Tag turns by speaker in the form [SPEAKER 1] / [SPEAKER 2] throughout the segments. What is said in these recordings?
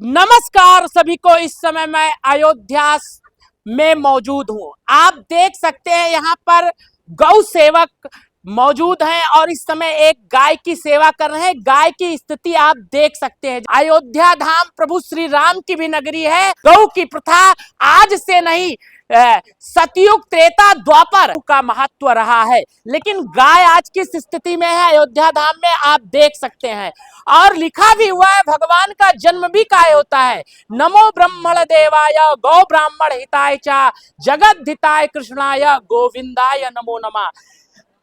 [SPEAKER 1] नमस्कार सभी को। इस समय मैं अयोध्या में मौजूद हूं। आप देख सकते हैं यहाँ पर गौ सेवक मौजूद हैं और इस समय एक गाय की सेवा कर रहे हैं। गाय की स्थिति आप देख सकते हैं। अयोध्या धाम प्रभु श्री राम की भी नगरी है। गौ की प्रथा आज से नहीं, सतयुग त्रेता द्वापर का महत्व रहा है, लेकिन गाय आज किस स्थिति में है अयोध्या धाम में आप देख सकते हैं। और लिखा भी हुआ है, भगवान का जन्म भी काय होता है। नमो ब्रह्मण देवाय गौ ब्राह्मण हिताय च जगत हिताय कृष्णाय गोविंदाय नमो नमः।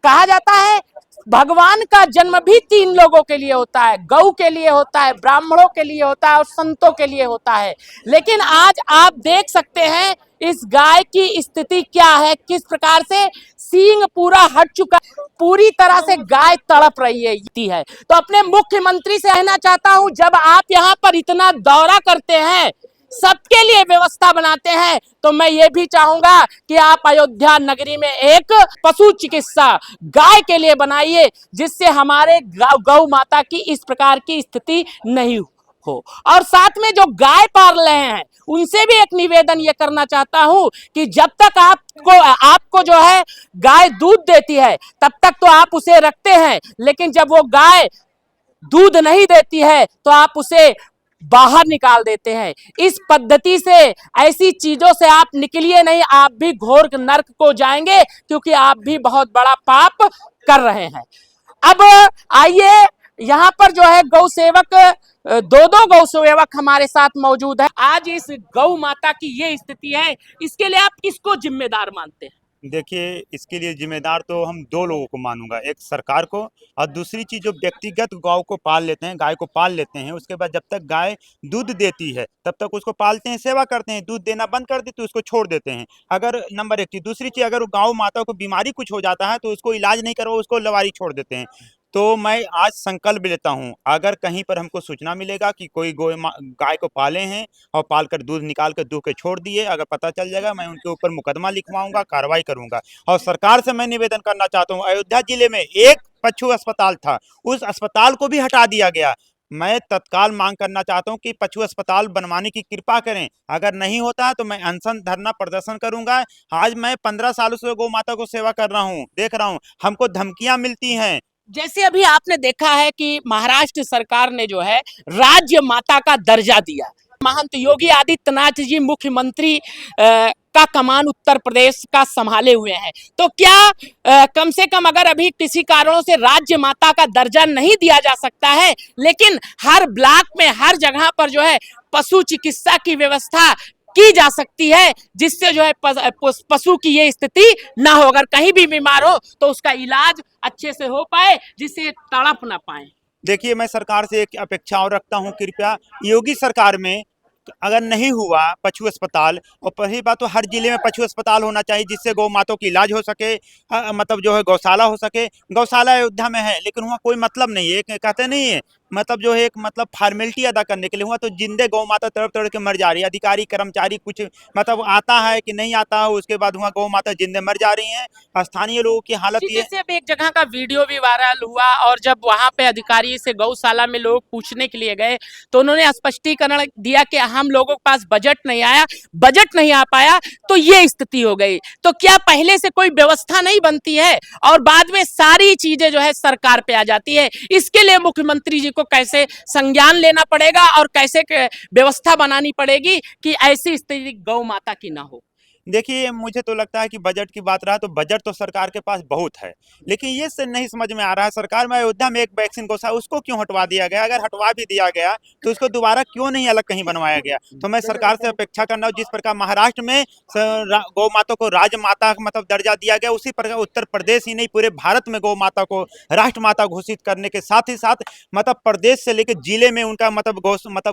[SPEAKER 1] कहा जाता है भगवान का जन्म भी तीन लोगों के लिए होता है, गौ के लिए होता है, ब्राह्मणों के लिए होता है और संतों के लिए होता है। लेकिन आज आप देख सकते हैं इस गाय की स्थिति क्या है, किस प्रकार से सींग पूरा हट चुका, पूरी तरह से गाय तड़प रही है। तो अपने मुख्यमंत्री से कहना चाहता हूं, जब आप यहाँ पर इतना दौरा करते हैं, सबके लिए व्यवस्था बनाते हैं, तो मैं ये भी चाहूंगा कि आप अयोध्या नगरी में एक पशु चिकित्सा गाय के लिए बनाइए, जिससे हमारे गौ माता की इस प्रकार की स्थिति नहीं हो। और साथ में जो गाय पाल रहे हैं उनसे भी एक निवेदन ये करना चाहता हूं कि जब तक आपको जो है गाय दूध देती है तब तक तो आप उसे रखते हैं, लेकिन जब वो गाय दूध नहीं देती है तो आप उसे बाहर निकाल देते हैं। इस पद्धति से, ऐसी चीजों से आप निकलिए नहीं, आप भी घोर नरक को जाएंगे, क्योंकि आप भी बहुत बड़ा पाप कर रहे हैं। अब आइए, यहाँ पर जो है गौ सेवक, दो गौ सेवक हमारे साथ मौजूद है। आज इस गौ माता की ये स्थिति है, इसके लिए आप किसको जिम्मेदार मानते हैं?
[SPEAKER 2] देखिए, इसके लिए जिम्मेदार तो हम दो लोगों को मानूंगा, एक सरकार को और दूसरी चीज जो व्यक्तिगत गौ को पाल लेते हैं, गाय को पाल लेते हैं, उसके बाद जब तक गाय दूध देती है तब तक उसको पालते हैं, सेवा करते हैं। दूध देना बंद कर देते तो उसको छोड़ देते हैं। अगर नंबर एक चीज, दूसरी चीज, अगर गौ माता को बीमारी कुछ हो जाता है तो उसको इलाज नहीं करवा, उसको लवारी छोड़ देते हैं। तो मैं आज संकल्प लेता हूं, अगर कहीं पर हमको सूचना मिलेगा कि कोई गाय को पाले हैं और पाल कर दूध निकाल कर दूह के छोड़ दिए, अगर पता चल जाएगा, मैं उनके ऊपर मुकदमा लिखवाऊंगा, कार्रवाई करूंगा। और सरकार से मैं निवेदन करना चाहता हूं, अयोध्या जिले में एक पशु अस्पताल था, उस अस्पताल को भी हटा दिया गया। मैं तत्काल मांग करना चाहता हूं कि पशु अस्पताल बनवाने की कृपा करें। अगर नहीं होता तो मैं अनशन धरना प्रदर्शन करूंगा। आज मैं 15 सालों से गौ माता को सेवा कर रहा हूं, देख रहा हूं, हमको धमकियां मिलती हैं।
[SPEAKER 1] जैसे अभी आपने देखा है कि महाराष्ट्र सरकार ने जो है राज्य माता का दर्जा दिया। महंत योगी आदित्यनाथ जी मुख्यमंत्री का कमान उत्तर प्रदेश का संभाले हुए हैं, तो क्या कम से कम अगर अभी किसी कारणों से राज्य माता का दर्जा नहीं दिया जा सकता है, लेकिन हर ब्लॉक में, हर जगह पर जो है पशु चिकित्सा की व्यवस्था की जा सकती है, जिससे जो है पशु की ये स्थिति ना हो। अगर कहीं भी बीमार हो तो उसका इलाज अच्छे से हो पाए, जिससे तड़प ना पाए।
[SPEAKER 2] देखिए, मैं सरकार से एक अपेक्षा और रखता हूं, कृपया योगी सरकार में अगर नहीं हुआ पशु अस्पताल, और पहली बात तो हर जिले में पशु अस्पताल होना चाहिए, जिससे गौ माताओं की इलाज हो सके, मतलब जो है गौशाला हो सके। गौशाला अयोध्या में है, लेकिन वहाँ कोई मतलब नहीं है, कहते नहीं है, मतलब जो है एक मतलब फॉर्मेलिटी अदा करने के लिए हुआ, तो जिंदे गौ माता तड़प तड़प के मर जा रही है। अधिकारी कर्मचारी कुछ मतलब आता है कि नहीं आता है, उसके बाद वहाँ गौ माता जिंदे मर जा रही हैं। स्थानीय लोगों की हालत ये,
[SPEAKER 1] जैसे अब एक जगह का वीडियो भी वायरल हुआ, और जब वहां पे अधिकारी से गौशाला में लोग पूछने के लिए गए तो उन्होंने स्पष्टीकरण दिया कि हम लोगों के पास बजट नहीं आया, बजट नहीं आ पाया, तो ये स्थिति हो गई। तो क्या पहले से कोई व्यवस्था नहीं बनती है और बाद में सारी चीजें जो है सरकार पे आ जाती है? इसके लिए मुख्यमंत्री जी को कैसे संज्ञान लेना पड़ेगा और कैसे व्यवस्था बनानी पड़ेगी कि ऐसी स्थिति गौ माता की ना हो?
[SPEAKER 2] देखिए, मुझे तो लगता है कि बजट की बात रहा तो बजट तो सरकार के पास बहुत है, लेकिन ये से नहीं समझ में आ रहा है सरकार में अयोध्या में एक वैक्सीन गौशाला, उसको क्यों हटवा दिया गया? अगर हटवा भी दिया गया तो उसको दोबारा क्यों नहीं अलग कहीं बनवाया गया? तो मैं सरकार से अपेक्षा करना हूँ, जिस प्रकार महाराष्ट्र में गौ माता को राजमाता मतलब दर्जा दिया गया, उसी प्रकार उत्तर प्रदेश ही नहीं पूरे भारत में गौ माता को राष्ट्र माता घोषित करने के साथ ही साथ मतलब प्रदेश से लेकर जिले में उनका मतलब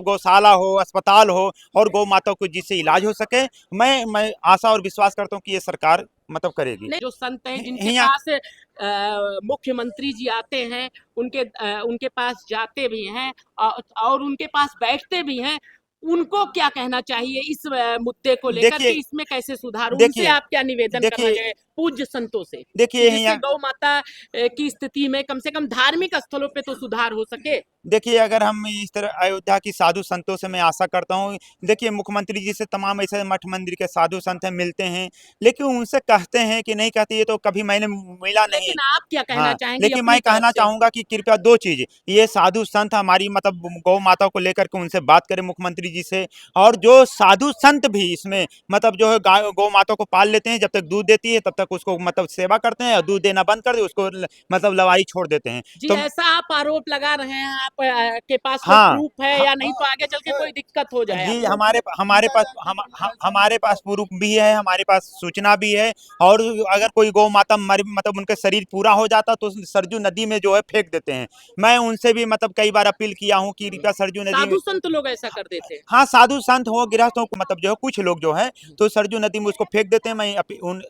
[SPEAKER 2] गौशाला हो, अस्पताल हो और गौ माता को जिससे इलाज हो सके। मैं आशा और विश्वास करता हूँ कि ये सरकार मतलब करेगी।
[SPEAKER 1] जो संत हैं जिनके पास मुख्यमंत्री जी आते हैं, उनके पास जाते भी हैं और उनके पास बैठते भी हैं, उनको क्या कहना चाहिए इस मुद्दे को लेकर कि इसमें कैसे सुधार? उनसे आप क्या निवेदन करना चाहिए? पूज्य संतों से,
[SPEAKER 2] देखिए
[SPEAKER 1] जिससे
[SPEAKER 2] यहाँ
[SPEAKER 1] गौ माता की स्थिति में कम से कम धार्मिक स्थलों पे तो सुधार हो सके।
[SPEAKER 2] देखिए अगर हम इस तरह अयोध्या की साधु संतों से मैं आशा करता हूँ, देखिए मुख्यमंत्री जी से तमाम ऐसे मठ मंदिर के साधु संत हैं मिलते हैं, लेकिन उनसे कहते हैं कि नहीं कहते, ये तो कभी मैंने मिला नहीं।
[SPEAKER 1] लेकिन आप क्या कहना
[SPEAKER 2] हाँ,
[SPEAKER 1] चाहेंगे
[SPEAKER 2] लेकिन
[SPEAKER 1] अपनी
[SPEAKER 2] मैं
[SPEAKER 1] तरफ
[SPEAKER 2] कहना
[SPEAKER 1] से?
[SPEAKER 2] चाहूंगा कि कृपया दो चीज, ये साधु संत हमारी मतलब गौ माता को लेकर के उनसे बात करें मुख्यमंत्री जी से, और जो साधु संत भी इसमें मतलब जो है गौ माता को पाल लेते हैं, जब तक दूध देती है तब तक उसको मतलब सेवा करते हैं, और दूध देना बंद कर दे उसको मतलब लवाई छोड़ देते हैं।
[SPEAKER 1] जी,
[SPEAKER 2] तो
[SPEAKER 1] ऐसा आप आरोप लगा रहे हैं, आप के पास कोई
[SPEAKER 2] हाँ,
[SPEAKER 1] प्रूफ है या नहीं, तो आगे चल के कोई दिक्कत हो जाए
[SPEAKER 2] जी
[SPEAKER 1] आपको।
[SPEAKER 2] हमारे पास प्रूफ भी है, हमारे पास सूचना भी है। और अगर कोई गौ माता मर मतलब उनका शरीर पूरा हो जाता तो सरजू नदी में जो है फेंक देते हैं। मैं उनसे भी मतलब कई बार अपील किया हूँ कि कृपया सरजू नदी में,
[SPEAKER 1] साधु संत लोग ऐसा कर देते हैं।
[SPEAKER 2] हाँ साधु संत हो गृहस्थों को मतलब जो है कुछ लोग जो है तो सरजू नदी में उसको फेंक देते हैं। मैं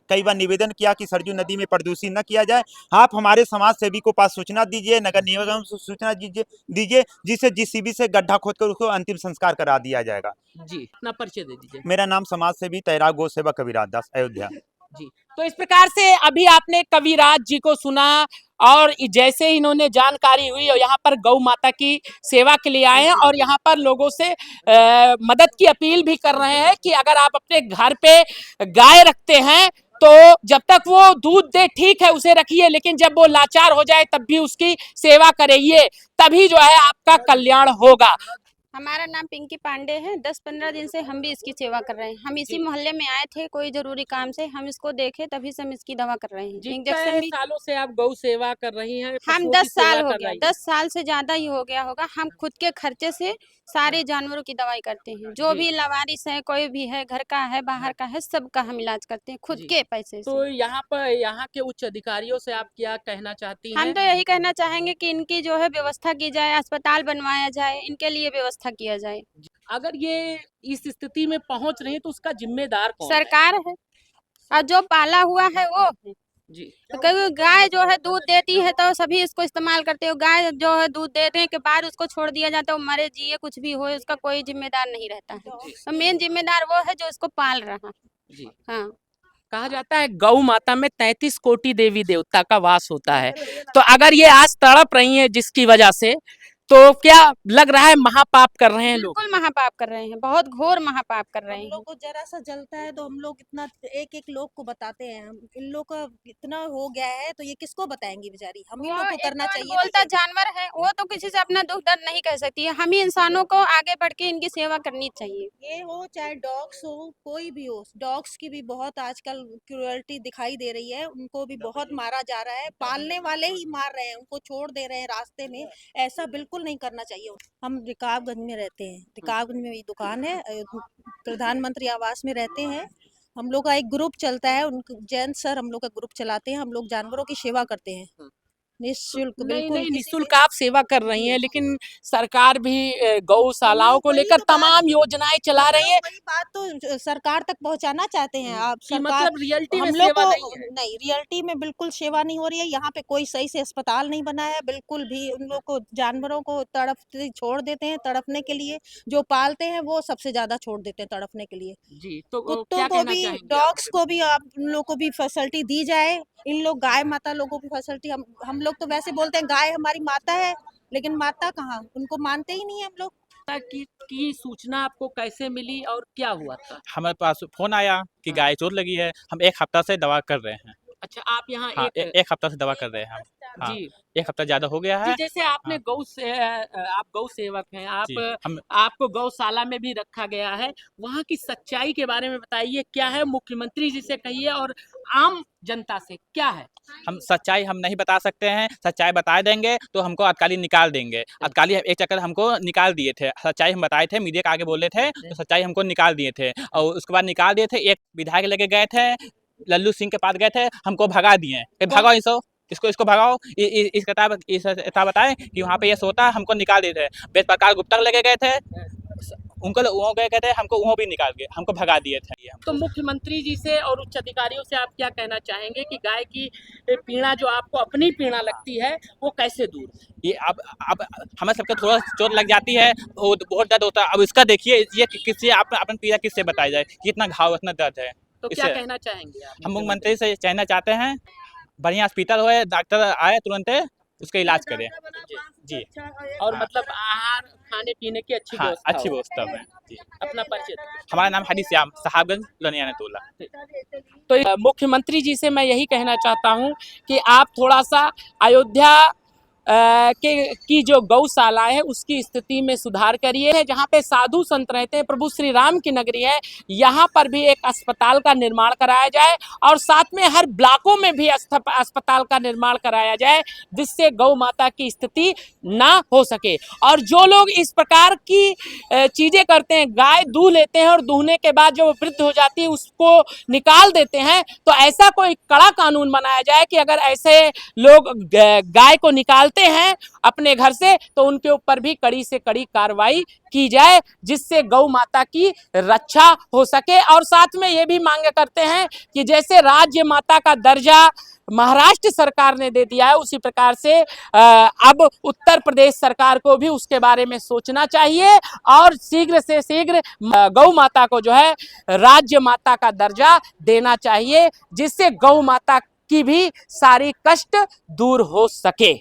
[SPEAKER 2] कई बार निवेदन किया कि सरजू नदी में प्रदूषण न किया जाए। आप हमारे समाज सेवी को पास सूचना दीजिए, नगर निगम को सूचना दीजिए दीजिए जिससे जीसीबी से गड्ढा खोदकर उसको अंतिम संस्कार करा दिया जाएगा।
[SPEAKER 1] जी, अपना परिचय दे दीजिए।
[SPEAKER 2] मेरा नाम समाज सेवी तैराक गौ सेवक कविराज दास, अयोध्या।
[SPEAKER 1] जी, तो इस प्रकार से अभी आपने कविराज जी को सुना, और जैसे इन्होंने जानकारी हुई और यहाँ पर गौ माता की सेवा के लिए आए हैं, और यहाँ पर लोगों से मदद की अपील भी कर रहे हैं कि अगर आप अपने घर पे गाय रखते हैं तो जब तक वो दूध दे ठीक है उसे रखिए, लेकिन जब वो लाचार हो जाए तब भी उसकी सेवा करिए, तभी जो है आपका कल्याण होगा।
[SPEAKER 3] हमारा नाम पिंकी पांडे है। 10-15 दिन से हम भी इसकी सेवा कर रहे हैं। हम इसी मोहल्ले में आए थे कोई जरूरी काम से, हम इसको देखे तभी से हम इसकी दवा कर रहे हैं। इंजेक्शन भी
[SPEAKER 1] सालों से आप गौ सेवा कर रही हैं,
[SPEAKER 3] हम
[SPEAKER 1] पशुओं की
[SPEAKER 3] 10 साल
[SPEAKER 1] सेवा
[SPEAKER 3] हो
[SPEAKER 1] कर
[SPEAKER 3] गया,
[SPEAKER 1] रही हैं।
[SPEAKER 3] 10 साल से ज्यादा ही हो गया होगा। हम खुद के खर्चे से सारे जानवरों की दवाई करते हैं, जो
[SPEAKER 1] जी।
[SPEAKER 3] भी लावारिस है, कोई भी है, घर का है, बाहर का है, सबका हम इलाज करते हैं खुद
[SPEAKER 1] जी।
[SPEAKER 3] के पैसे
[SPEAKER 1] तो
[SPEAKER 3] से।
[SPEAKER 1] यहाँ पर यहाँ के उच्च अधिकारियों से आप क्या कहना चाहती
[SPEAKER 3] हम
[SPEAKER 1] हैं?
[SPEAKER 3] तो यही कहना चाहेंगे कि इनकी जो है व्यवस्था की जाए, अस्पताल बनवाया जाए, इनके लिए व्यवस्था किया जाए।
[SPEAKER 1] अगर ये इस स्थिति में पहुंच रही है तो उसका जिम्मेदार कौन है?
[SPEAKER 3] सरकार है और जो पाला हुआ है वो है।
[SPEAKER 1] जी,
[SPEAKER 3] तो कभी गाय जो है दूध देती है तो सभी इसको इस्तेमाल करते हो। गाय जो है दूध देने के बाद उसको छोड़ दिया जाता है, वो मरे जिए कुछ भी हो, उसका कोई जिम्मेदार नहीं रहता है। तो मेन जिम्मेदार वो है जो इसको पाल रहा है।
[SPEAKER 1] जी।
[SPEAKER 3] हाँ,
[SPEAKER 1] कहा जाता है गौ माता में 33 कोटि देवी देवता का वास होता है, तो अगर ये आज तड़प रही है जिसकी वजह से, तो क्या लग रहा है महापाप कर रहे हैं लोग?
[SPEAKER 3] बिल्कुल महापाप कर रहे हैं, बहुत घोर महापाप कर रहे
[SPEAKER 4] हम
[SPEAKER 3] हैं।
[SPEAKER 4] लोग को जरा सा जलता है तो हम लोग इतना एक एक लोग को बताते हैं। हम इन लोग का इतना हो गया है तो ये किसको बताएंगी बेचारी, हम ही
[SPEAKER 3] वो
[SPEAKER 4] लोग को
[SPEAKER 3] एक
[SPEAKER 4] करना
[SPEAKER 3] बार
[SPEAKER 4] चाहिए।
[SPEAKER 3] बोलता जानवर है, वो तो किसी से अपना दुख दर्द नहीं कह सकती है। हम ही इंसानों को आगे बढ़ के इनकी सेवा करनी चाहिए।
[SPEAKER 4] ये हो चाहे डॉग्स हो, कोई भी हो, डॉग्स की भी बहुत आजकल क्रूरल्टी दिखाई दे रही है। उनको भी बहुत मारा जा रहा है, पालने वाले ही मार रहे हैं, उनको छोड़ दे रहे हैं रास्ते में। ऐसा बिल्कुल नहीं करना चाहिए। हम रिकाबगंज में रहते हैं, रिकाबगंज में मेरी दुकान है, प्रधानमंत्री आवास में रहते हैं। हम लोग का एक ग्रुप चलता है, उन जैन सर हम लोग का ग्रुप चलाते हैं। हम लोग जानवरों की सेवा करते हैं निःशुल्क,
[SPEAKER 1] नहीं
[SPEAKER 4] बिल्कुल
[SPEAKER 1] नहीं,
[SPEAKER 4] किसी
[SPEAKER 1] निःशुल्क आप सेवा कर रही हैं, लेकिन सरकार भी गौशालाओं को
[SPEAKER 4] वही
[SPEAKER 1] लेकर
[SPEAKER 4] तो बात-
[SPEAKER 1] तमाम योजनाएं चला
[SPEAKER 4] हम
[SPEAKER 1] रही
[SPEAKER 4] लोग
[SPEAKER 1] है
[SPEAKER 4] वही बात तो सरकार तक पहुंचाना चाहते हैं। आप
[SPEAKER 1] कि
[SPEAKER 4] सरकार
[SPEAKER 1] मतलब रियलिटी में
[SPEAKER 4] हम लोग
[SPEAKER 1] सेवा
[SPEAKER 4] को
[SPEAKER 1] नहीं है।
[SPEAKER 4] नहीं, रियलिटी में बिल्कुल सेवा नहीं हो रही है। यहाँ पे कोई सही से अस्पताल नहीं बना है बिल्कुल भी। उन लोग को जानवरों को तड़पते छोड़ देते हैं तड़पने के लिए। जो पालते हैं वो सबसे ज्यादा छोड़ देते हैं तड़पने के लिए।
[SPEAKER 1] जी, तो
[SPEAKER 4] कुत्तों
[SPEAKER 1] क्या
[SPEAKER 4] को
[SPEAKER 1] कहना
[SPEAKER 4] भी,
[SPEAKER 1] चाहेंगे आप?
[SPEAKER 4] डॉग्स को भी आप उन लोग को भी फैसिलिटी दी जाए। इन लोग गाय माता लोगों की फैसिलिटी, हम लोग तो वैसे बोलते हैं गाय हमारी माता है, लेकिन माता कहाँ, उनको मानते ही नहीं है हम लोग।
[SPEAKER 1] की सूचना आपको कैसे मिली और क्या हुआ था?
[SPEAKER 5] हमारे पास फ़ोन आया कि गाय चोट लगी है। हम 1 हफ्ता से दवा कर रहे हैं।
[SPEAKER 1] अच्छा, आप यहाँ
[SPEAKER 5] हाँ,
[SPEAKER 1] एक
[SPEAKER 5] 1 हफ्ता से दवा कर रहे हैं हम। हाँ,
[SPEAKER 1] जी
[SPEAKER 5] 1 हफ्ता ज़्यादा हो गया
[SPEAKER 1] जी,
[SPEAKER 5] है।
[SPEAKER 1] जैसे आपने
[SPEAKER 5] हाँ,
[SPEAKER 1] आप गौ सेवक हैं,
[SPEAKER 5] जी,
[SPEAKER 1] आप
[SPEAKER 5] हम
[SPEAKER 1] आपको गौशाला में भी रखा गया है, वहाँ की सच्चाई के बारे में बताइए, क्या है? मुख्यमंत्री जी से कहिए और आम जनता से क्या है?
[SPEAKER 5] सच्चाई हम नहीं बता सकते हैं। सच्चाई बता देंगे तो हमको अतकाली निकाल देंगे। अतकाली एक चक्कर हमको निकाल दिए थे। सच्चाई हम बताए थे, मीडिया के आगे बोले थे, तो सच्चाई हमको निकाल दिए थे और उसके बाद निकाल दिए थे। एक विधायक लेके गए थे, लल्लू सिंह के पास गए थे, हमको भगा दिए। भगाओ इसको भगाओ। इस ऐसा बताएं कि वहाँ पे ये सोता है, हमको निकाल दिए थे। वेद प्रकाश गुप्ता लेके गए थे, उनको वहाँ गए थे, हमको वहाँ भी निकाल के हमको भगा दिए थे।
[SPEAKER 1] तो मुख्यमंत्री जी से और उच्च अधिकारियों से आप क्या कहना चाहेंगे कि गाय की पीड़ा जो आपको अपनी पीड़ा लगती है वो कैसे दूर हो?
[SPEAKER 5] ये अब हमें सबके थोड़ा चोट लग जाती है, बहुत दर्द होता है। अब इसका देखिए, ये किससे आप अपन पीड़ा किससे बताया जाए, कितना घाव, इतना दर्द है।
[SPEAKER 1] तो क्या
[SPEAKER 5] इसे
[SPEAKER 1] कहना चाहेंगे आप?
[SPEAKER 5] हम मुख्यमंत्री से कहना चाहते हैं, बढ़िया हॉस्पिटल होए, डॉक्टर आए तुरंत उसका इलाज करें। जी
[SPEAKER 1] और
[SPEAKER 5] हाँ।
[SPEAKER 1] मतलब आहार खाने पीने की अच्छी
[SPEAKER 5] हाँ,
[SPEAKER 1] व्यवस्था
[SPEAKER 5] अच्छी
[SPEAKER 1] हो।
[SPEAKER 5] व्यवस्था है जी।
[SPEAKER 1] अपना परिचय दीजिए।
[SPEAKER 5] हमारा नाम हरी श्याम, साहबगंज लोनियाना टोला।
[SPEAKER 1] तो मुख्यमंत्री जी से मैं यही कहना चाहता हूं कि आप थोड़ा सा अयोध्या की जो गौशाला है उसकी स्थिति में सुधार करिए। जहां पे साधु संत रहते हैं, प्रभु श्री राम की नगरी है, यहाँ पर भी एक अस्पताल का निर्माण कराया जाए और साथ में हर ब्लॉकों में भी अस्पताल का निर्माण कराया जाए, जिससे गौ माता की स्थिति ना हो सके। और जो लोग इस प्रकार की चीजें करते हैं, गाय दूह लेते हैं और दूहने के बाद जो वृद्ध हो जाती है उसको निकाल देते हैं, तो ऐसा कोई कड़ा कानून बनाया जाए कि अगर ऐसे लोग गाय को निकालते हैं अपने घर से तो उनके ऊपर भी कड़ी से कड़ी कार्रवाई की जाए, जिससे गौ माता की रक्षा हो सके। और साथ में ये भी मांग करते हैं कि जैसे राज्य माता का दर्जा महाराष्ट्र सरकार ने दे दिया है, उसी प्रकार से अब उत्तर प्रदेश सरकार को भी उसके बारे में सोचना चाहिए और शीघ्र से शीघ्र गौ माता को जो है राज्य माता का दर्जा देना चाहिए, जिससे गौ माता की भी सारी कष्ट दूर हो सके।